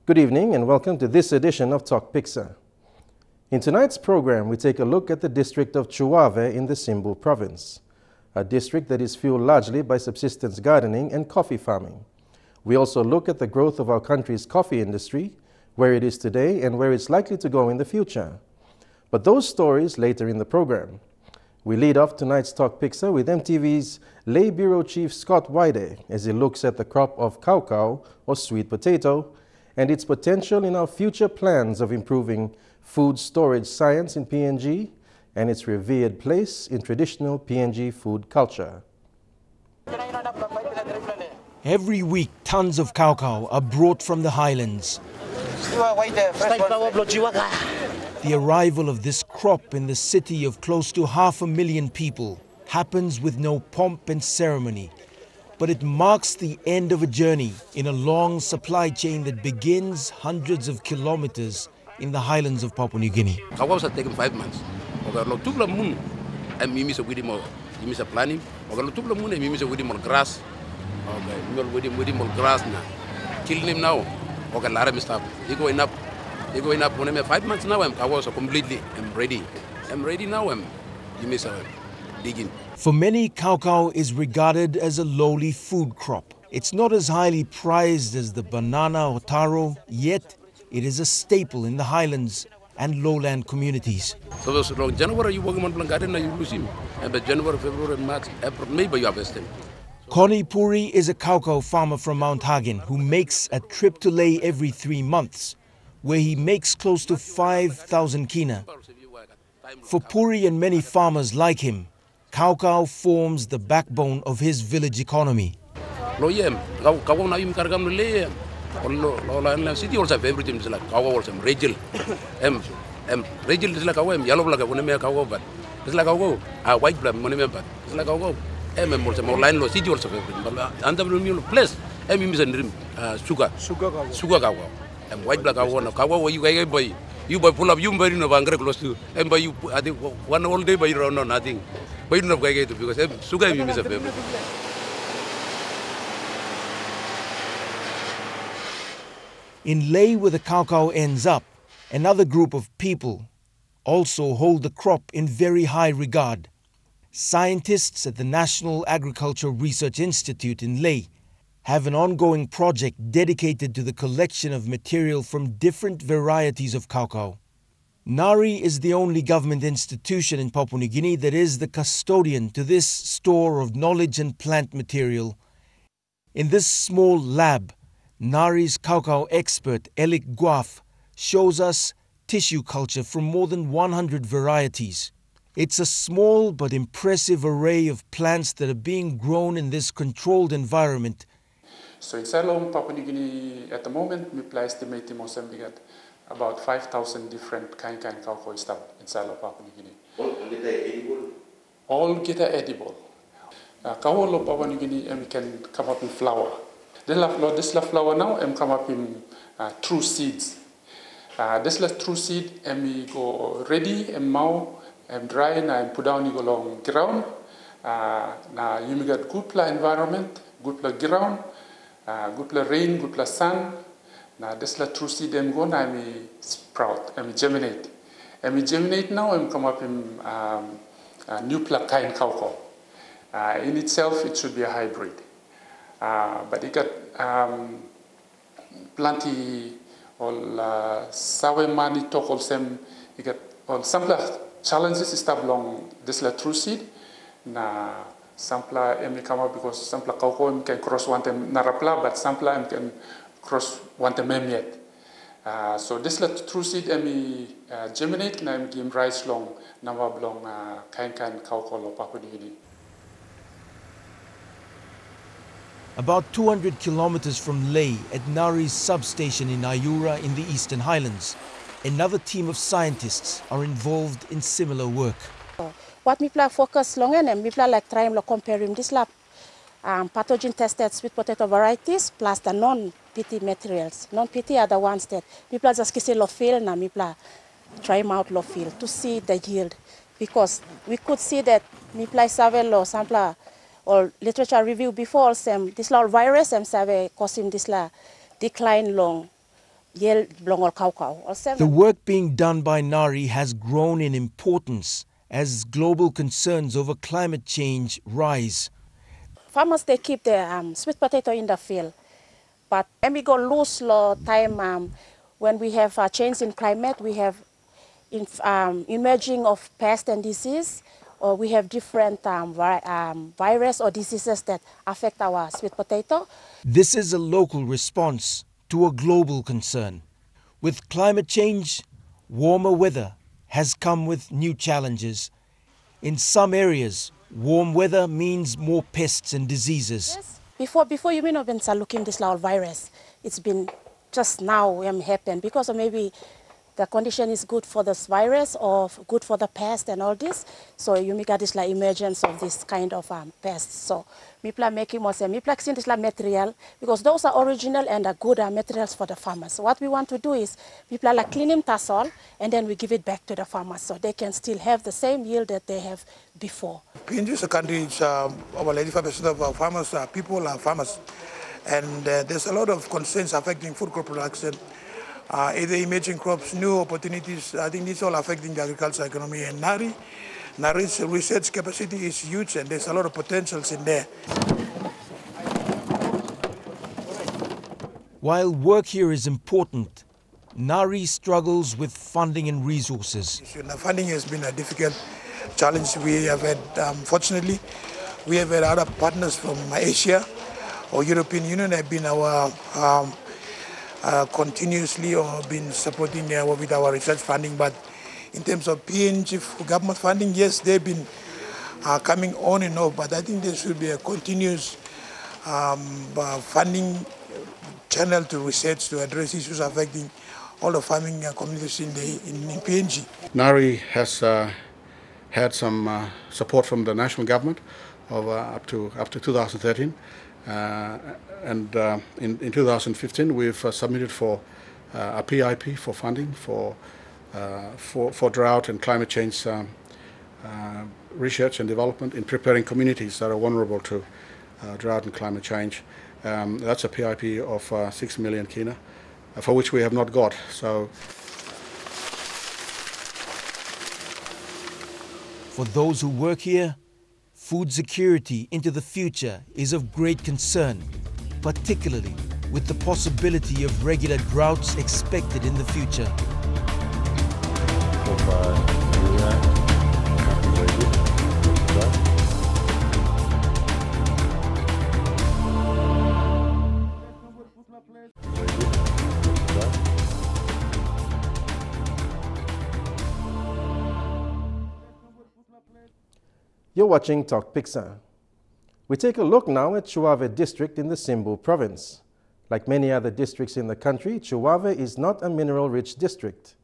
Good evening and welcome to this edition of Tok Piksa. In tonight's program, we take a look at the district of Chuave in the Simbu Province, a district that is fueled largely by subsistence gardening and coffee farming. We also look at the growth of our country's coffee industry, where it is today and where it's likely to go in the future. But those stories later in the program. We lead off tonight's Tok Piksa with EMTV's Lay Bureau Chief Scott Wide as he looks at the crop of kaukau, or sweet potato, and its potential in our future plans of improving food storage science in PNG and its revered place in traditional PNG food culture. Every week, tons of kaukau are brought from the highlands. The arrival of this crop in the city of close to 500,000 people happens with no pomp and ceremony, but it marks the end of a journey in a long supply chain that begins hundreds of kilometers in the highlands of Papua New Guinea. Kaukau has taken 5 months. Ogalo tubla moon and mimis with him planning. Ogalo tubla moon and mimis with him grass. Okay, with him grass now. Killing him now. Okay, Lara stop. He going up. When I'm 5 months now, I'm ready. I'm ready now. You miss digging. For many, kaukau is regarded as a lowly food crop. It's not as highly prized as the banana or taro, yet it is a staple in the highlands and lowland communities. So January you work on garden, you lose him. And by January, February, March, April, maybe you harvest him. Connie Puri is a kaukau farmer from Mount Hagen who makes a trip to Lay every 3 months, where he makes close to 5,000 kina. For Puri and many farmers like him, kaukau forms the backbone of his village economy. City also have everything like kaukau also Rachel. Rachel is like yellow black but it's like white black but it's like also more line law city also everything. But under place sugar kaukau. And white black kaukau you buy pull up you buy no bangre close to and buy you I think one whole day buy around nothing. But you know because sugar is a favorite. In Lay, where the kaukau ends up, another group of people also hold the crop in very high regard. Scientists at the National Agricultural Research Institute in Lay have an ongoing project dedicated to the collection of material from different varieties of kaukau. NARI is the only government institution in Papua New Guinea that is the custodian to this store of knowledge and plant material. In this small lab, NARI's kaukau expert Elik Guaf shows us tissue culture from more than 100 varieties. It's a small but impressive array of plants that are being grown in this controlled environment. So inside of Papua New Guinea at the moment, we estimate about 5,000 different kind kaukau stuff inside of Papua New Guinea. All get edible? All get edible. Kaukau of Papua New Guinea and we can come up in flower. This flower now and come up in true seeds. This true seed and we go ready and now and dry and put down you go along ground. Now you get good environment, good ground, good rain, good sun. Now this true seed and go now and sprout and germinate. And we germinate now and come up in new kind kaukau. In itself, it should be a hybrid. But it got plenty all sawe mani tokol sem. You got all some challenges stop along this true seed. Na sampla em come up because sampla kaukau can cross one time narapla, but sampla can cross one time yet. So this true seed em germinate na em give rise long number long kind kaukau of Papua New Guinea. About 200 kilometers from Lay at Nari's substation in Ayura in the Eastern Highlands, another team of scientists are involved in similar work. What we focus long and we like trying to compare this lab pathogen tested sweet potato varieties plus the non-PT materials. Non-PT are the ones that we just kisi low field na we try them out low field to see the yield, because we could see that we savel or sample or literature review before some this virus and save causing this decline long yel blongol kaukau. All 7. The work being done by NARI has grown in importance as global concerns over climate change rise. Farmers, they keep their sweet potato in the field. But when we go lose time, when we have a change in climate, we have emerging of pest and disease, or we have different virus or diseases that affect our sweet potato. This is a local response to a global concern. With climate change, warmer weather has come with new challenges. In some areas, warm weather means more pests and diseases. Yes. Before you may not been looking this loud virus. It's been just now happen because of maybe the condition is good for this virus or good for the pest and all this. So you may get this like emergence of this kind of pests. So people are making more say, people are seeing this like material because those are original and are good materials for the farmers. So what we want to do is people are like cleaning tassel and then we give it back to the farmers so they can still have the same yield that they have before. PNG is a country, about 85% of our farmers are people are farmers. And there's a lot of concerns affecting food crop production. Either emerging crops, new opportunities, I think these all affecting the agriculture economy. And NARI's research capacity is huge and there's a lot of potentials in there. While work here is important, NARI struggles with funding and resources. Funding has been a difficult challenge we have had. Fortunately, we have had other partners from Asia or European Union have been our continuously or been supporting with our research funding. But in terms of PNG government funding, yes, they've been coming on and off, but I think there should be a continuous funding channel to research to address issues affecting all the farming communities in PNG. NARI has had some support from the national government of up to 2013. And in 2015, we've submitted for a PIP for funding for drought and climate change research and development in preparing communities that are vulnerable to drought and climate change. That's a PIP of 6 million kina, for which we have not got. So, for those who work here, food security into the future is of great concern, particularly with the possibility of regular droughts expected in the future. You're watching Tok Piksa. We take a look now at Chuave district in the Simbu Province. Like many other districts in the country, Chuave is not a mineral-rich district.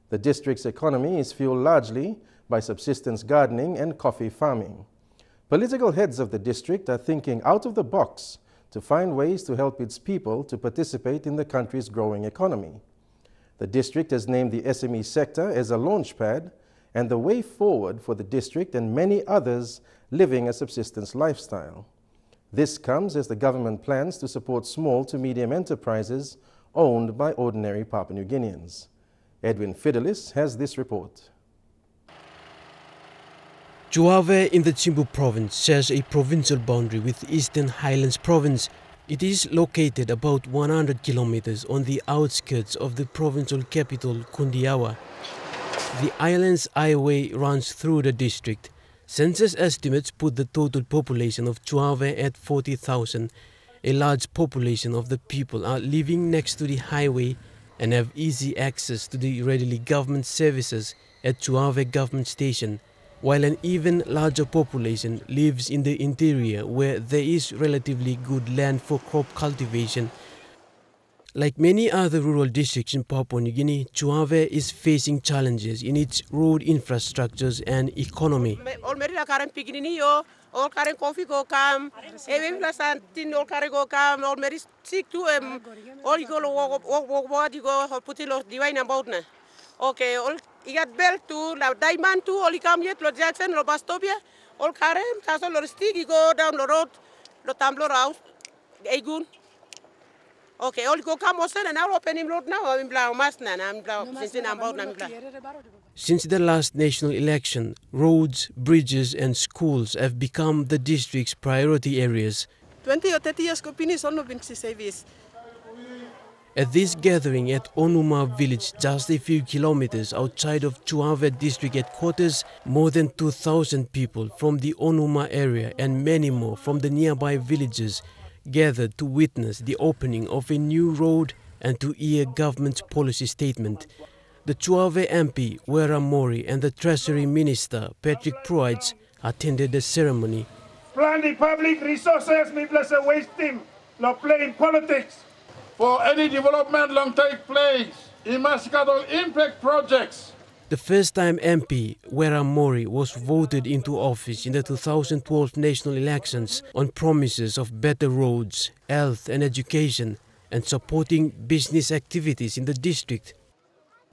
The district's economy is fueled largely by subsistence gardening and coffee farming. Political heads of the district are thinking out of the box to find ways to help its people to participate in the country's growing economy. The district has named the SME sector as a launchpad and the way forward for the district and many others living a subsistence lifestyle. This comes as the government plans to support small to medium enterprises owned by ordinary Papua New Guineans. Edwin Fidelis has this report. Chuave in the Simbu Province shares a provincial boundary with Eastern Highlands Province. It is located about 100 kilometers on the outskirts of the provincial capital, Kundiawa. The island's highway runs through the district. Census estimates put the total population of Chuave at 40,000. A large population of the people are living next to the highway and have easy access to the readily government services at Chuave Government Station, while an even larger population lives in the interior where there is relatively good land for crop cultivation. Like many other rural districts in Papua New Guinea, Chuave is facing challenges in its road infrastructures and economy. Okay, all go come and I'll open him road now. I'm blau masna, I'm blau since I'm about Since the last national election, roads, bridges and schools have become the district's priority areas. 20 or 30 years finish on the service. At this gathering at Onuma village, just a few kilometers outside of Chuave district headquarters, more than 2,000 people from the Onuma area and many more from the nearby villages gathered to witness the opening of a new road and to hear government's policy statement. The Chuave MP, Wera Mori, and the Treasury Minister, Patrick Pruitt, attended the ceremony. Plan the public resources, me plus a waste team, not playing politics. For any development long take place, it must got on impact projects. The first-time MP, Wera Mori, was voted into office in the 2012 national elections on promises of better roads, health and education, and supporting business activities in the district.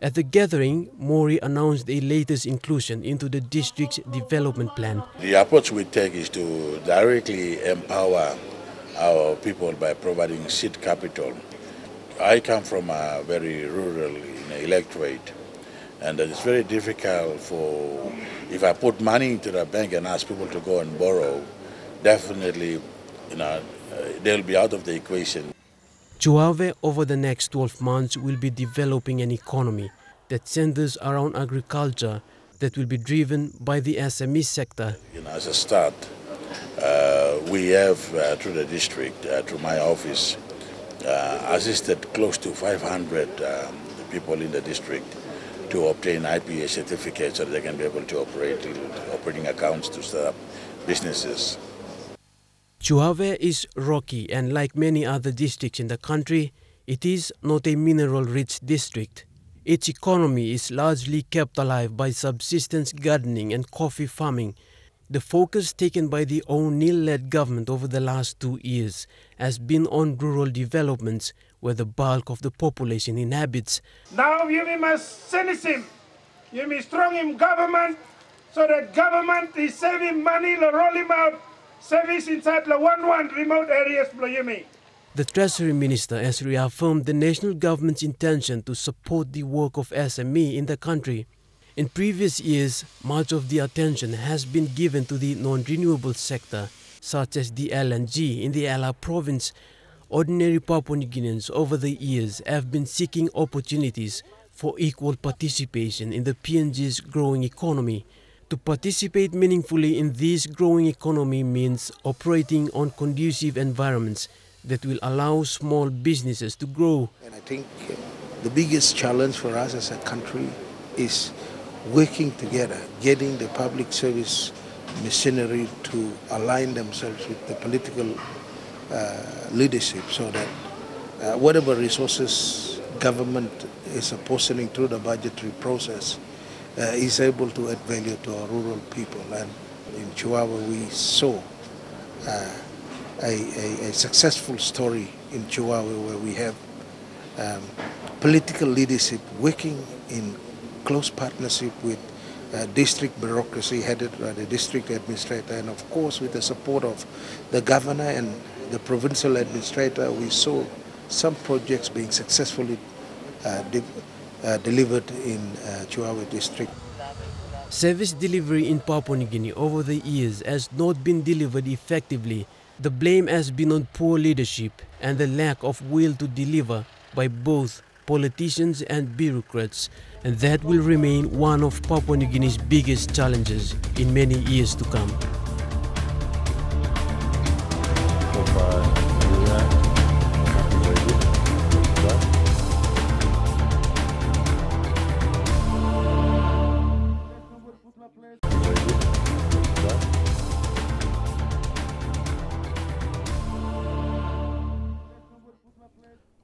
At the gathering, Mori announced a latest inclusion into the district's development plan. The approach we take is to directly empower our people by providing seed capital. I come from a very rural electorate, and it's very difficult for, if I put money into the bank and ask people to go and borrow, definitely they'll be out of the equation. Chuave over the next 12 months will be developing an economy that centers around agriculture that will be driven by the SME sector. As a start, we have through the district, through my office, assisted close to 500 people in the district to obtain IPA certificates so that they can be able to operate operating accounts to start up businesses. Chuave is rocky, and like many other districts in the country, it is not a mineral-rich district. Its economy is largely kept alive by subsistence gardening and coffee farming. The focus taken by the O'Neill-led government over the last 2 years has been on rural developments where the bulk of the population inhabits. Now you must send him. You must strong him government so that government is saving money, roll him out, service inside the one remote areas. The Treasury Minister has reaffirmed the national government's intention to support the work of SME in the country. In previous years, much of the attention has been given to the non-renewable sector, such as the LNG in the Ela province. Ordinary Papua New Guineans over the years have been seeking opportunities for equal participation in the PNG's growing economy. To participate meaningfully in this growing economy means operating on conducive environments that will allow small businesses to grow. And I think the biggest challenge for us as a country is working together, getting the public service machinery to align themselves with the political leadership so that whatever resources government is apportioning through the budgetary process is able to add value to our rural people. And in Chuave we saw a successful story in Chuave where we have political leadership working in close partnership with district bureaucracy headed by the district administrator, and of course with the support of the governor and the provincial administrator. We saw some projects being successfully delivered in Chuave district. Service delivery in Papua New Guinea over the years has not been delivered effectively. The blame has been on poor leadership and the lack of will to deliver by both politicians and bureaucrats, and that will remain one of Papua New Guinea's biggest challenges in many years to come.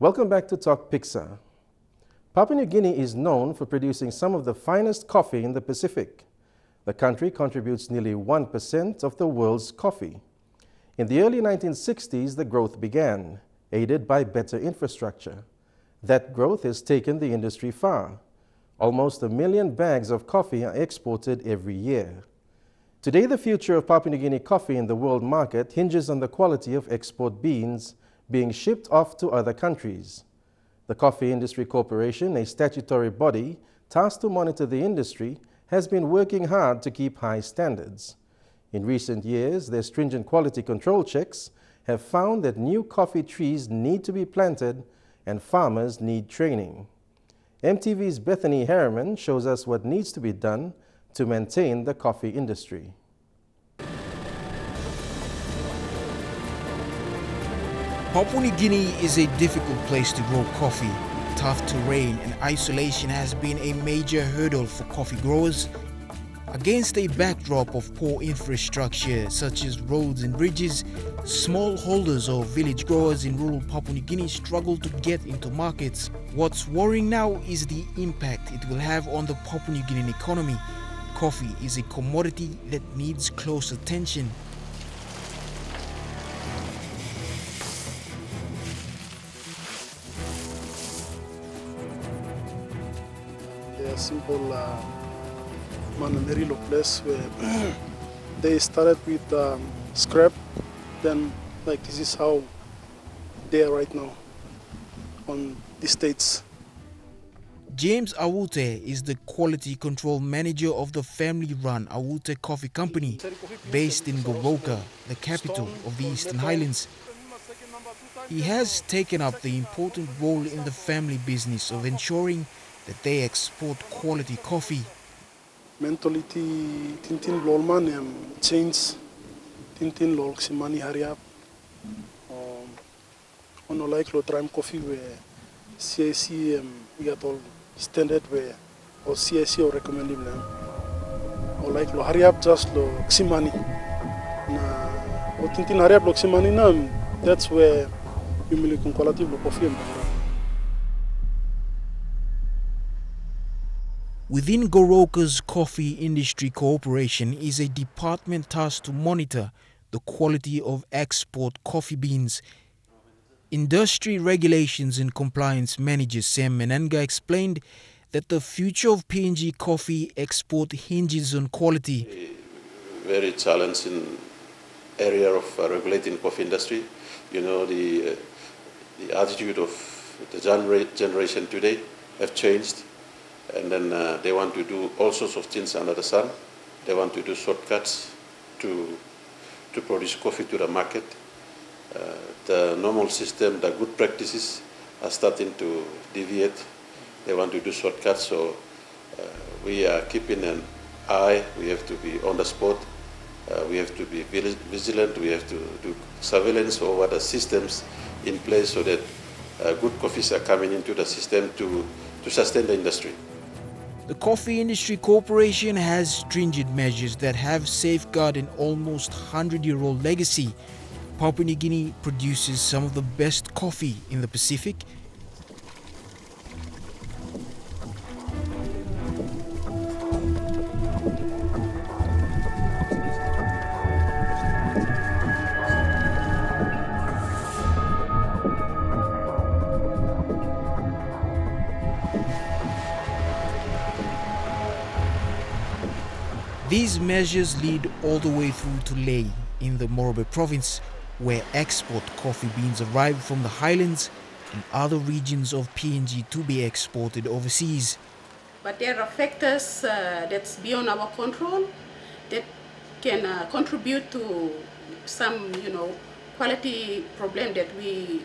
Welcome back to Tok Piksa. Papua New Guinea is known for producing some of the finest coffee in the Pacific. The country contributes nearly 1% of the world's coffee. In the early 1960s, the growth began, aided by better infrastructure. That growth has taken the industry far. Almost 1 million bags of coffee are exported every year. Today, the future of Papua New Guinea coffee in the world market hinges on the quality of export beans, being shipped off to other countries. The Coffee Industry Corporation, a statutory body tasked to monitor the industry, has been working hard to keep high standards. In recent years, their stringent quality control checks have found that new coffee trees need to be planted and farmers need training. EMTV's Bethany Harriman shows us what needs to be done to maintain the coffee industry. Papua New Guinea is a difficult place to grow coffee. Tough terrain and isolation has been a major hurdle for coffee growers. Against a backdrop of poor infrastructure such as roads and bridges, smallholders or village growers in rural Papua New Guinea struggle to get into markets. What's worrying now is the impact it will have on the Papua New Guinean economy. Coffee is a commodity that needs close attention. A simple Mananderilo place where they started with scrap, then like this is how they are right now on the States. James Awute is the quality control manager of the family-run Awute Coffee Company based in Goroka, the capital of the Eastern Highlands. He has taken up the important role in the family business of ensuring that they export quality coffee. Mentality tintin lolman change tintin lol simani hariap ono like lo tram coffee where CIC we got all standard where or CIC or recommending them or like lo hariap just lo simani na o tintin hariap lo simani na that's where you milk quality lo coffee. Within Goroka's Coffee Industry Corporation is a department tasked to monitor the quality of export coffee beans. Industry Regulations and Compliance Manager Sam Menenga explained that the future of PNG coffee export hinges on quality. Very challenging area of regulating coffee industry. You know, the attitude of the generation today have changed. And then they want to do all sorts of things under the sun. They want to do shortcuts to produce coffee to the market. The normal system, the good practices are starting to deviate. They want to do shortcuts, so we are keeping an eye. We have to be on the spot. We have to be vigilant. We have to do surveillance over the systems in place so that good coffees are coming into the system to sustain the industry. The Coffee Industry Corporation has stringent measures that have safeguarded an almost 100-year-old legacy. Papua New Guinea produces some of the best coffee in the Pacific. These measures lead all the way through to Lae in the Morobe Province, where export coffee beans arrive from the highlands and other regions of PNG to be exported overseas. But there are factors that's beyond our control that can contribute to some, quality problem that we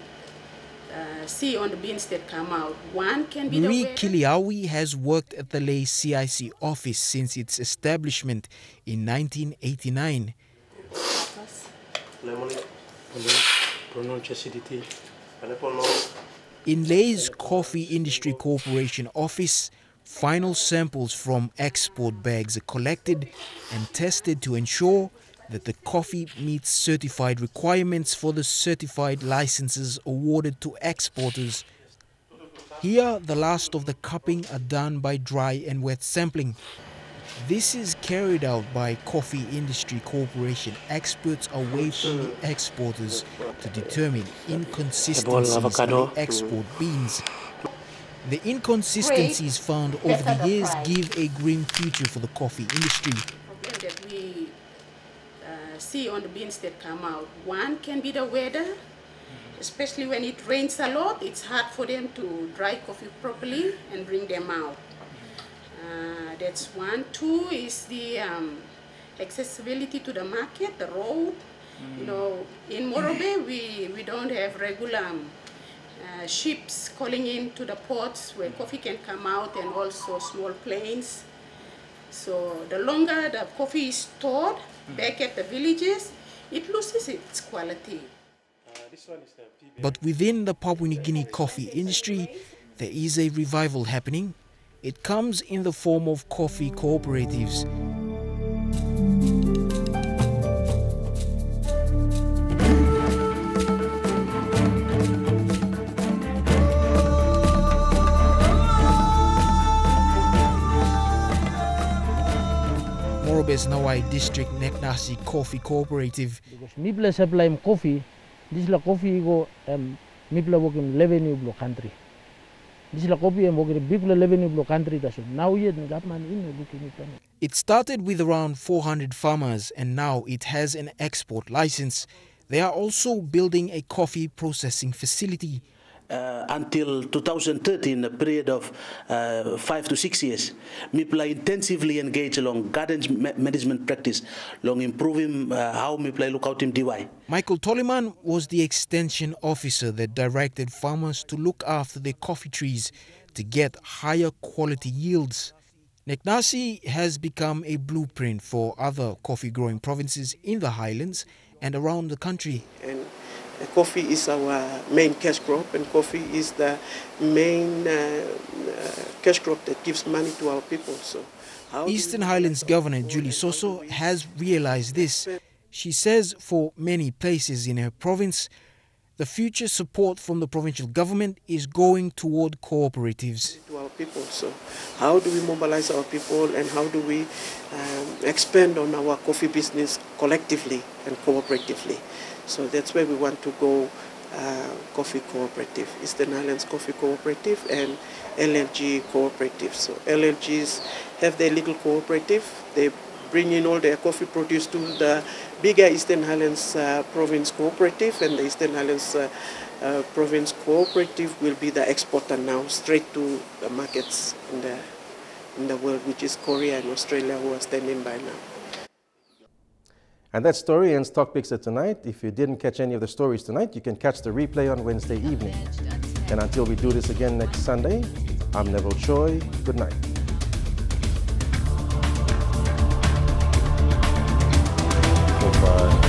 see on the beans that come out. One can be Marie the way Kiliawi has worked at the Lae CIC office since its establishment in 1989. In Lae's Coffee Industry Corporation office, final samples from export bags are collected and tested to ensure that the coffee meets certified requirements for the certified licenses awarded to exporters. Here, the last of the cupping are done by dry and wet sampling. This is carried out by Coffee Industry Corporation experts away from the exporters to determine inconsistencies in the export beans. The inconsistencies found over the years give a grim future for the coffee industry. that we see on the beans that come out. One can be the weather, Especially when it rains a lot, it's hard for them to dry coffee properly and bring them out. That's one. Two is the accessibility to the market, the road. You know, in Morobe, we don't have regular ships calling in to the ports where coffee can come out, and also small planes. So the longer the coffee is stored back at the villages, it loses its quality. But within the Papua New Guinea coffee industry, there is a revival happening. It comes in the form of coffee cooperatives. Morobe's Nawai District Neknasi Coffee Cooperative. Mipla supply coffee, this la coffee go mipla working revenue block country. This la coffee and working big revenue block country. Now yet government in looking at it. It started with around 400 farmers and now it has an export license. They are also building a coffee processing facility. Until 2013, a period of 5 to 6 years, MIPLA intensively engaged along gardens management practice, along improving how MIPLA look out in DY. Michael Toliman was the extension officer that directed farmers to look after their coffee trees to get higher quality yields. Neknasi has become a blueprint for other coffee growing provinces in the highlands and around the country. And coffee is our main cash crop, and coffee is the main cash crop that gives money to our people. So, Eastern Highlands Governor Julie Soso has realized this. She says for many places in her province, the future support from the provincial government is going toward cooperatives. To our people. So, how do we mobilize our people, and how do we expand on our coffee business collectively and cooperatively? So that's where we want to go, coffee cooperative, Eastern Highlands Coffee Cooperative and LLG Cooperative. So LLGs have their little cooperative. They bring in all their coffee produce to the bigger Eastern Highlands Province Cooperative, and the Eastern Highlands Province Cooperative will be the exporter now straight to the markets in the world, which is Korea and Australia, who are standing by now. And that story ends Tok Piksa tonight. If you didn't catch any of the stories tonight, you can catch the replay on Wednesday evening. And until we do this again next Sunday, I'm Neville Choi. Good night. Goodbye.